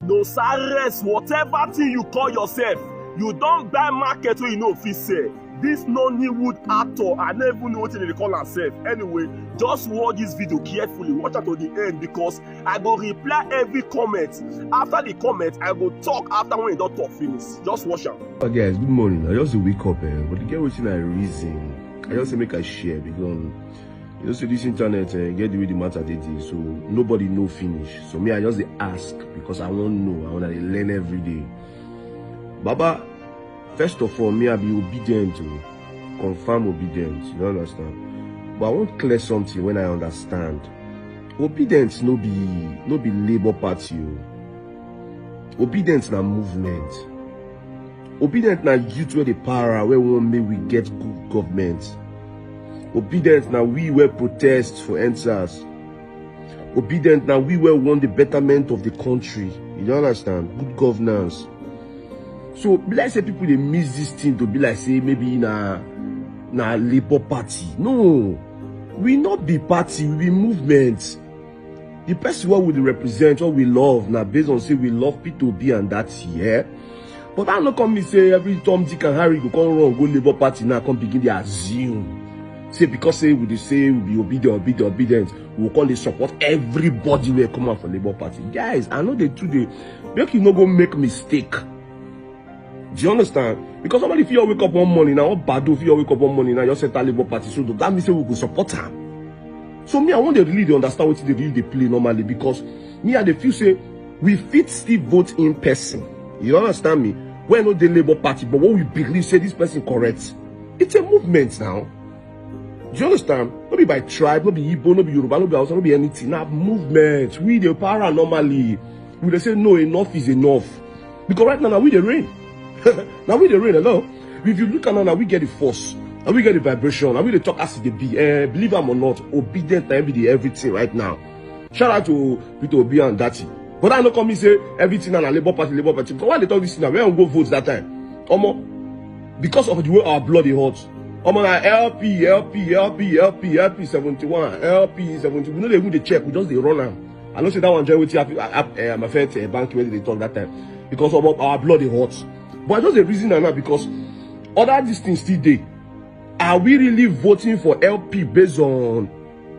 Nosa Rex, whatever thing you call yourself, you don't buy market wey you no fit sell. This Nollywood actor, I never even know what they call herself. Anyway, just watch this video carefully. Watch it to the end because I go reply every comment. After the comment, I go talk after when you don't talk finish. Just watch am. Oh, guys, good morning. I just wake up, but to get wetin I reason, I just make a share because you know, so this internet get the way the matter they do, so nobody know finish. So me, I just ask because I want to know. I want to learn every day. Baba, first of all, me I be obedient to confirm obedience. You understand? But I want clear something when I understand. Obedience no be Labour Party. Obedience na movement. Obedient na youth where the power where one may we get good government. Obedient na we where protest for answers. Obedient na we where want the betterment of the country. You understand? Good governance. So let's say people they miss this thing to be like say maybe na Labour Party. No, we not be party, we be movement. The person what we represent, what we love, now based on say we love P2B and that here. But I'm not come say every Tom, Dick and Harry go come wrong, go Labour Party now come begin to assume. Say because say we say we be obedient, we will come to support everybody will come out for Labour Party. Guys, I know they today make you not go make mistake. Do you understand? Because somebody if you wake up one morning now, bad if you wake up one morning now, you set a Labour Party, so that means say we go support them. So me, I want to really understand what they play normally because me I feel say we fit still vote in person. You understand me? We're not the Labour Party, but what we believe say this person correct. It's a movement now. Do you understand? Not be by tribe, not be Igbo, not be Yoruba, not be Hausa, not be anything. Now movement. We the power normally. We they say no, enough is enough. Because right now we the rain. Now we the rain alone. If you look at now we get the force. And we get the vibration, and we the talk as it be. Believe them or not, obedient and be everything right now. Shout out to P2B and Dati. But I don't come and say everything on a Labour Party. Because why they talk this now? We don't go vote that time. Because of the way our blood is hot. LP 71, LP 70. We know they who they check, we just they run them. I don't say that one join with my friend bank where they talk that time. Because of our blood is hot. But just the reason now because other these things still there. Are we really voting for LP based on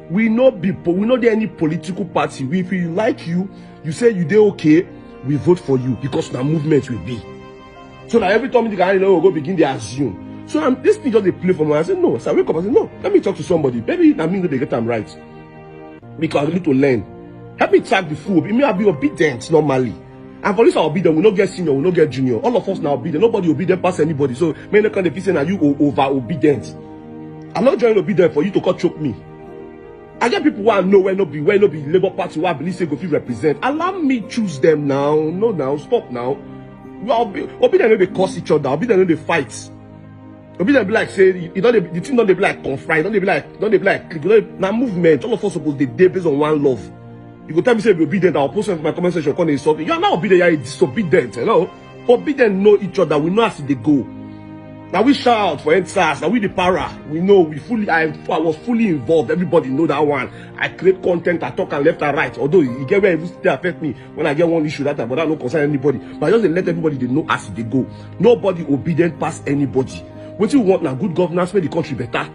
we not there any political party? If we like you say you dey okay, we vote for you because the movement will be. So now every time you can go begin to assume. So this thing just they play for me. I said no. So I wake up and say no. Let me talk to somebody. Maybe that means they get them right. Because I need to learn. Help me track the food. It may be obedient normally. And for this are obedient, we not get senior, we not get junior. All of us now obedient. Nobody obedient past anybody. So many kind of people say you over obedient. I'm not joining obedient for you to cut choke me. I get people who I know where no be Labour Party, who I believe say go fit represent. Allow me choose them now. No, now stop now. Obedient no they curse each other. Obedient no they fight. Obedient be like say you know the thing don't they be like confront. Don't they be like now movement. All of us supposed they based on one love. You go tell me say be obedient, I'll post in my comment section, come insult me. You are not obedient, you are disobedient, you know. Obedient know each other, we know as they go. Now we shout out for answers, now we the para. We know I was fully involved, everybody know that one. I create content, I talk and left and right. Although you get where it still affect me when I get one issue that time, but that don't concern anybody. But I just let everybody they know as they go. Nobody obedient past anybody. What you want now, good governance, make the country better.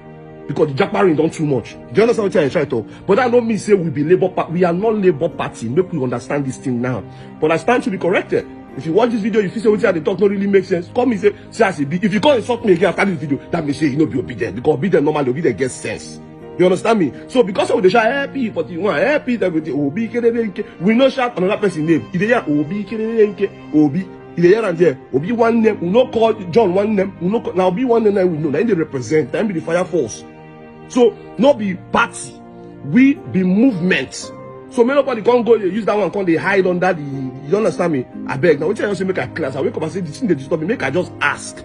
Because the jackparing done too much. Do you understand what I try to? But that don't mean say we be Labour Party. We are not Labour Party. Make we understand this thing now. But I stand to be corrected. If you watch this video, if you say what they talk don't really make sense, come me say as it be. If you can't insult me again after this video, that means say you know be obedient. Because obedient normally obedient gets sense. You understand me? So because of the shout happy 41, happy everything, Obi we no shout another person name. If they hear Obi Obi. If they hear and there, Obi one name, we no call John one name, we no call, now be one name we know. Now they represent, then be the fire force. So, not be party, we be movement. So, nobody can't go use that one, can't they hide under the, you understand me? I beg. Now, which I also make a class. I wake up and say, this thing they disturb me, make I just ask.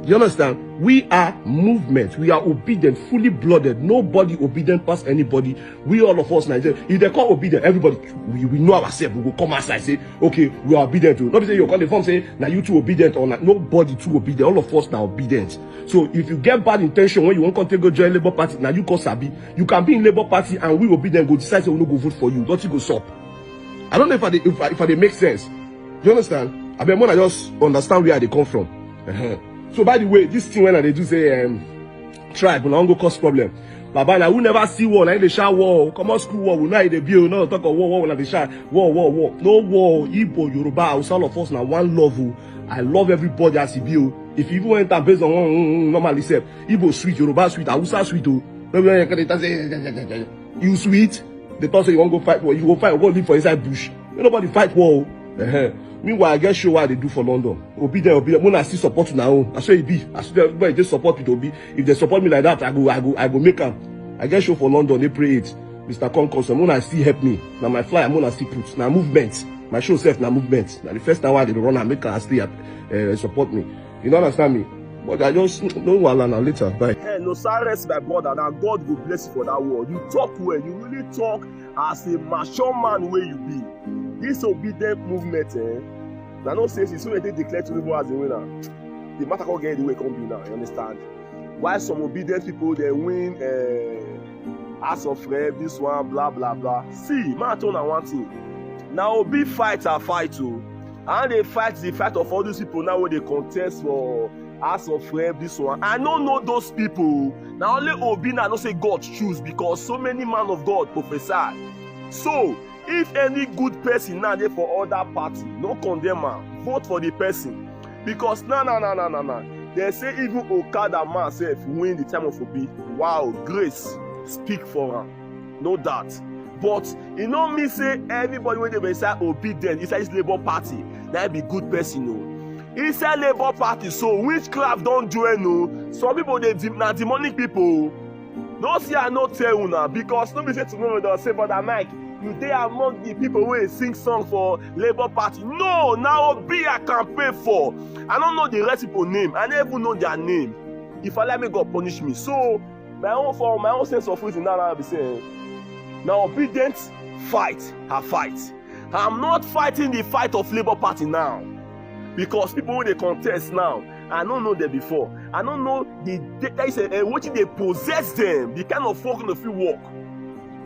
You understand? We are movement. We are obedient, fully blooded. Nobody obedient past anybody. We all of us Nigerian. If they call obedient, everybody, we know ourselves. We will come outside and say, okay, we are obedient too. Nobody say you call the form say, now you too obedient or not. Nobody too obedient. All of us now obedient. So if you get bad intention when you want to go join Labour Party, now you call Sabi. You can be in Labour Party and we obedient go decide say we no go vote for you. Don't you go stop? I don't know if I make sense. You understand? I mean, when I just understand where they come from. So by the way, this thing when they do say tribe, when I go cause problem. Baba, now we never see war. Now they shout war. Come on, school war. We know they build. No talk of war. When they shout war. No war. Igbo, Yoruba, all of us now one love. I love everybody as he build. If you even enter based on one normally say Igbo sweet, Yoruba sweet, Hausa sweet. You sweet. They thought say you want to go fight war. You go fight. You go live for inside bush. Nobody fight war. Meanwhile, I guess show what they do for London. Obidient. When I still support now, I say it be. I still everybody just support me to be. If they support me like that, I go make them. I guess show for London. They pray it. Mr. Concourse. When I still help me. Now my fly. I'm gonna still put. Now movement. My show self now movement. Now the first time I did run and make her still support me. You don't understand me? But I just don't want to later. Bye. Hey, Nosa Rex, my brother. Now God will bless you for that word. You talk well. You really talk as a mature man where you be. This Obidient movement, I don't say so they declare to people as a winner. The matter can't get the way it can be now, you understand? Why some Obidient people they win as of rep, this one, blah blah blah. See, man, I told you one thing. Now Obi fight are fight too. And they fight the fight of all these people now when they contest for as of rep, this one. I don't know those people. Now only Obi now don't say God choose because so many man of God prophesy. So if any good person now there for other party, no condemn man, vote for the person. Because no. They say even Okada man self win the time of Obi. Wow, grace speak for him. No doubt. But you know me say everybody when they be inside Obidient, inside this Labour Party, that be good person, no. Inside Labour Party, so witchcraft don't join, no. Some people they na demonic people. No see I no tell you now because no be say tomorrow they'll say Brother Mike. You dey among the people who sing song for Labour Party. No, now Obi I campaign for. I don't know the rest people name. I never know their name. If I let me God punish me. So my own sense of reason now I be saying. Now Obidient fight her fight. I'm not fighting the fight of Labour Party now. Because people when they contest now, I don't know them before. I don't know what they possess them, the kind of work in the field work.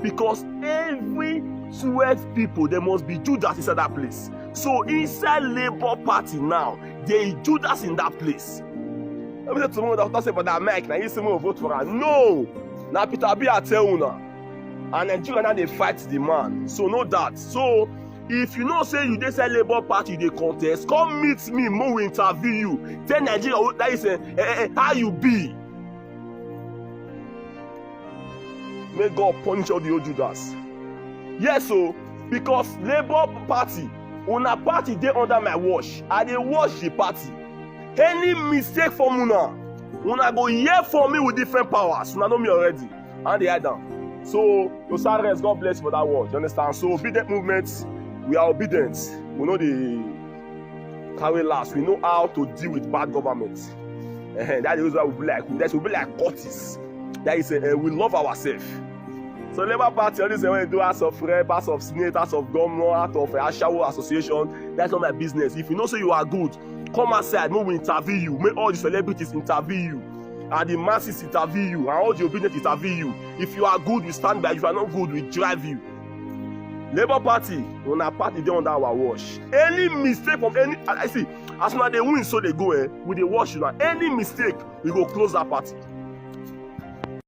Because every 12 people, there must be Judas inside that place. So inside Labour Party now, there is Judas in that place. Let me say tomorrow that say, but that Mike, now you say me vote for her. No! Now Peter B I tell you now. And Nigeria now they fight the man. So know that. So if you know say you decide Labour Party they contest, come meet me, more interview you. Tell Nigeria that is how you be. May God punish all the old Judas. Yes, so because Labour Party, una party dey under my watch. I dey watch the party. Any mistake from una go hear from me with different powers. Una know me already. And they hide down. So Nosa Rex, God bless you for that word. You understand? So Obidient movement, we are obedient. We know the carry last. We know how to deal with bad government. That is why we be like Curtis. That is we love ourselves. So Labour Party, all this when you do House of Rep, House of Senate, House of Governor, House of Ashawo Association, that's not my business. If you know say you are good, come outside, we will interview you. Make all the celebrities interview you. And the masses interview you. And all the Obidient interview you. If you are good, we stand by you. If you are not good, we drive you. Labour Party, on our party, they under our watch. Any mistake from any, I see, as soon as they win, so they go, we they watch you now. Any mistake, we go close that party.